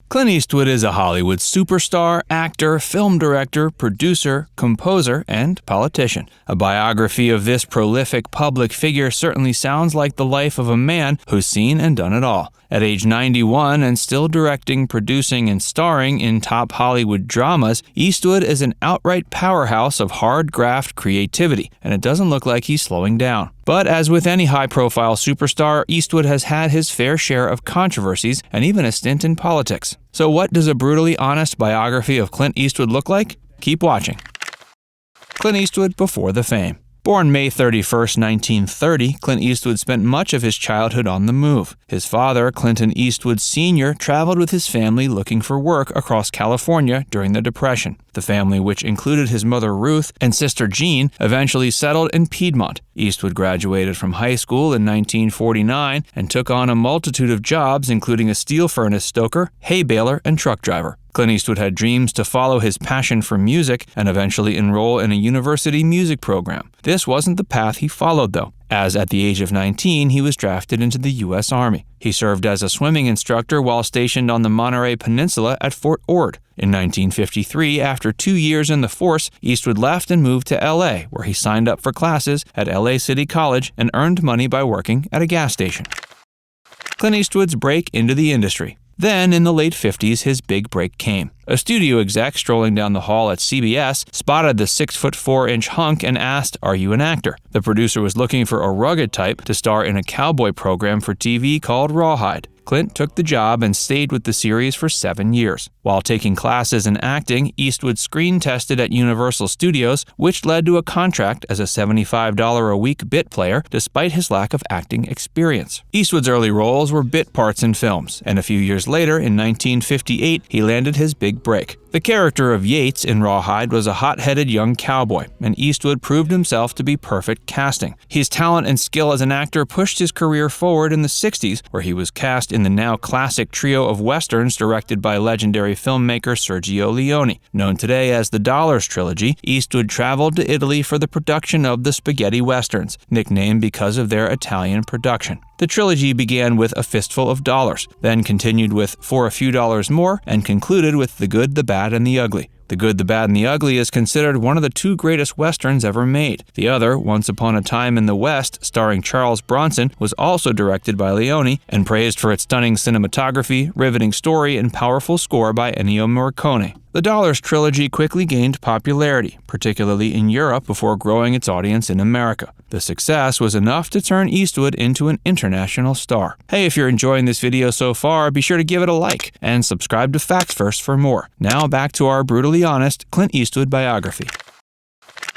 Clint Eastwood is a Hollywood superstar, actor, film director, producer, composer, and politician. A biography of this prolific public figure certainly sounds like the life of a man who's seen and done it all. At age 91 and still directing, producing, and starring in top Hollywood dramas, Eastwood is an outright powerhouse of hard graft creativity, and it doesn't look like he's slowing down. But as with any high-profile superstar, Eastwood has had his fair share of controversies and even a stint in politics. So what does a brutally honest biography of Clint Eastwood look like? Keep watching. Clint Eastwood before the fame. Born May 31, 1930, Clint Eastwood spent much of his childhood on the move. His father, Clinton Eastwood Sr., traveled with his family looking for work across California during the Depression. The family, which included his mother Ruth and sister Jean, eventually settled in Piedmont. Eastwood graduated from high school in 1949 and took on a multitude of jobs, including a steel furnace stoker, hay baler, and truck driver. Clint Eastwood had dreams to follow his passion for music and eventually enroll in a university music program. This wasn't the path he followed, though, as at the age of 19, he was drafted into the U.S. Army. He served as a swimming instructor while stationed on the Monterey Peninsula at Fort Ord. In 1953, after 2 years in the force, Eastwood left and moved to L.A., where he signed up for classes at L.A. City College and earned money by working at a gas station. Clint Eastwood's break into the industry. Then, in the late 50s, his big break came. A studio exec strolling down the hall at CBS spotted the 6'4" hunk and asked, "Are you an actor?" The producer was looking for a rugged type to star in a cowboy program for TV called Rawhide. Clint took the job and stayed with the series for 7 years. While taking classes in acting, Eastwood screen tested at Universal Studios, which led to a contract as a $75 a week bit player despite his lack of acting experience. Eastwood's early roles were bit parts in films, and a few years later, in 1958, he landed his big break. The character of Yates in Rawhide was a hot-headed young cowboy, and Eastwood proved himself to be perfect casting. His talent and skill as an actor pushed his career forward in the 60s, where he was cast in the now classic trio of westerns directed by legendary filmmaker Sergio Leone. Known today as the Dollars Trilogy, Eastwood traveled to Italy for the production of the spaghetti westerns, nicknamed because of their Italian production. The trilogy began with A Fistful of Dollars, then continued with For a Few Dollars More, and concluded with The Good, the Bad, and the Ugly. The Good, the Bad, and the Ugly is considered one of the 2 greatest westerns ever made. The other, Once Upon a Time in the West, starring Charles Bronson, was also directed by Leone and praised for its stunning cinematography, riveting story, and powerful score by Ennio Morricone. The Dollars trilogy quickly gained popularity, particularly in Europe, before growing its audience in America. The success was enough to turn Eastwood into an international star. Hey, if you're enjoying this video so far, be sure to give it a like and subscribe to Facts First for more. Now back to our brutally honest Clint Eastwood biography.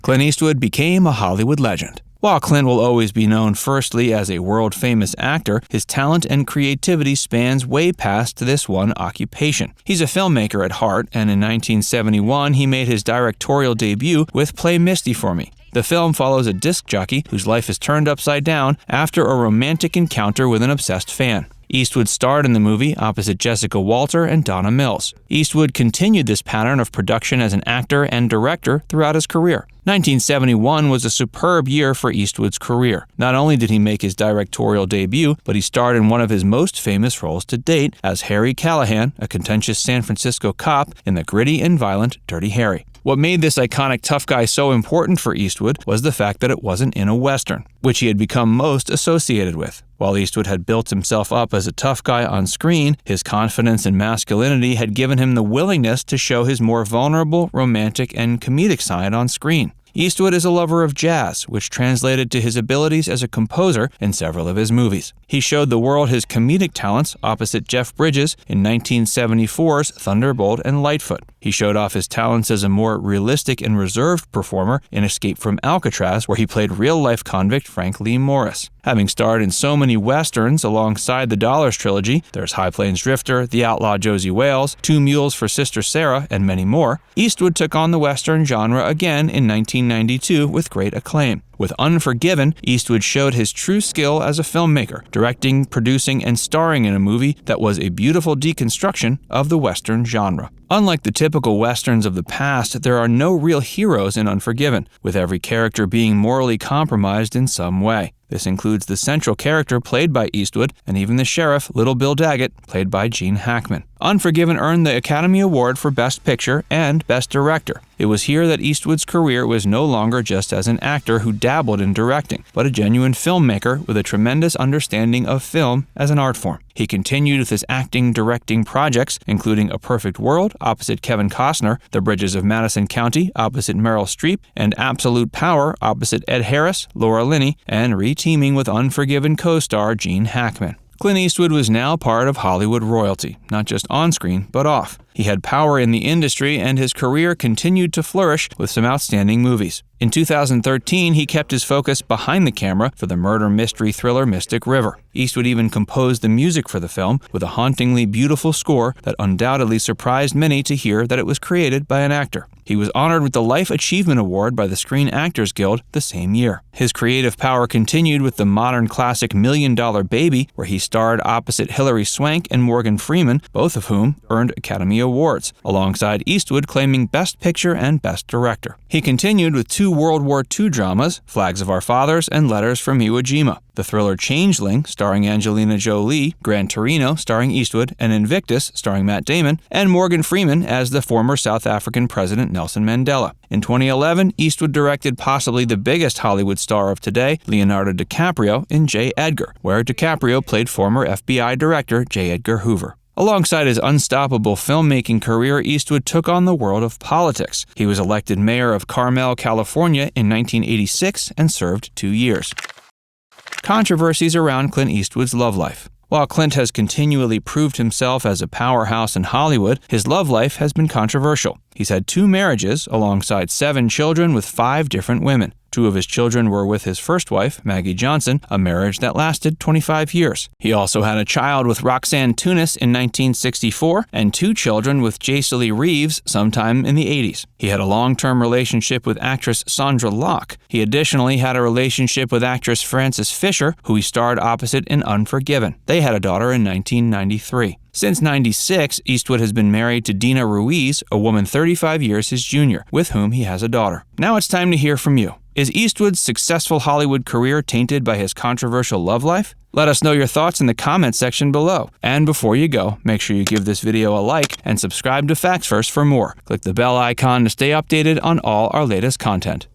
Clint Eastwood became a Hollywood legend. While Clint will always be known firstly as a world-famous actor, his talent and creativity spans way past this one occupation. He's a filmmaker at heart, and in 1971 he made his directorial debut with Play Misty for Me. The film follows a disc jockey whose life is turned upside down after a romantic encounter with an obsessed fan. Eastwood starred in the movie opposite Jessica Walter and Donna Mills. Eastwood continued this pattern of production as an actor and director throughout his career. 1971 was a superb year for Eastwood's career. Not only did he make his directorial debut, but he starred in one of his most famous roles to date as Harry Callahan, a contentious San Francisco cop in the gritty and violent Dirty Harry. What made this iconic tough guy so important for Eastwood was the fact that it wasn't in a Western, which he had become most associated with. While Eastwood had built himself up as a tough guy on screen, his confidence and masculinity had given him the willingness to show his more vulnerable, romantic, and comedic side on screen. Eastwood is a lover of jazz, which translated to his abilities as a composer in several of his movies. He showed the world his comedic talents opposite Jeff Bridges in 1974's Thunderbolt and Lightfoot. He showed off his talents as a more realistic and reserved performer in Escape from Alcatraz, where he played real-life convict Frank Lee Morris. Having starred in so many westerns alongside the Dollars trilogy, there's High Plains Drifter, The Outlaw Josie Wales, 2 Mules for Sister Sarah, and many more, Eastwood took on the western genre again in 1992 with great acclaim. With Unforgiven, Eastwood showed his true skill as a filmmaker, directing, producing, and starring in a movie that was a beautiful deconstruction of the western genre. Unlike the typical westerns of the past, there are no real heroes in Unforgiven, with every character being morally compromised in some way. This includes the central character played by Eastwood and even the sheriff, Little Bill Daggett, played by Gene Hackman. Unforgiven earned the Academy Award for Best Picture and Best Director. It was here that Eastwood's career was no longer just as an actor who dabbled in directing, but a genuine filmmaker with a tremendous understanding of film as an art form. He continued with his acting-directing projects, including A Perfect World opposite Kevin Costner, The Bridges of Madison County opposite Meryl Streep, and Absolute Power opposite Ed Harris, Laura Linney, and re-teaming with Unforgiven co-star Gene Hackman. Clint Eastwood was now part of Hollywood royalty, not just on-screen, but off. He had power in the industry, and his career continued to flourish with some outstanding movies. In 2013, he kept his focus behind the camera for the murder mystery thriller Mystic River. Eastwood even composed the music for the film with a hauntingly beautiful score that undoubtedly surprised many to hear that it was created by an actor. He was honored with the Life Achievement Award by the Screen Actors Guild the same year. His creative power continued with the modern classic $1 Million Baby, where he starred opposite Hilary Swank and Morgan Freeman, both of whom earned Academy Awards, alongside Eastwood claiming Best Picture and Best Director. He continued with 2 World War II dramas, Flags of Our Fathers and Letters from Iwo Jima, the thriller Changeling, starring Angelina Jolie, Gran Torino, starring Eastwood, and Invictus, starring Matt Damon, and Morgan Freeman as the former South African President Nelson Mandela. In 2011, Eastwood directed possibly the biggest Hollywood star of today, Leonardo DiCaprio, in J. Edgar, where DiCaprio played former FBI Director J. Edgar Hoover. Alongside his unstoppable filmmaking career, Eastwood took on the world of politics. He was elected mayor of Carmel, California in 1986 and served 2 years. Controversies around Clint Eastwood's love life. While Clint has continually proved himself as a powerhouse in Hollywood, his love life has been controversial. He's had 2 marriages alongside 7 children with 5 different women. 2 of his children were with his first wife, Maggie Johnson, a marriage that lasted 25 years. He also had a child with Roxanne Tunis in 1964 and 2 children with Jace Lee Reeves sometime in the 80s. He had a long-term relationship with actress Sandra Locke. He additionally had a relationship with actress Frances Fisher, who he starred opposite in Unforgiven. They had a daughter in 1993. Since '96, Eastwood has been married to Dina Ruiz, a woman 35 years his junior, with whom he has a daughter. Now it's time to hear from you. Is Eastwood's successful Hollywood career tainted by his controversial love life? Let us know your thoughts in the comment section below. And before you go, make sure you give this video a like and subscribe to Facts First for more. Click the bell icon to stay updated on all our latest content.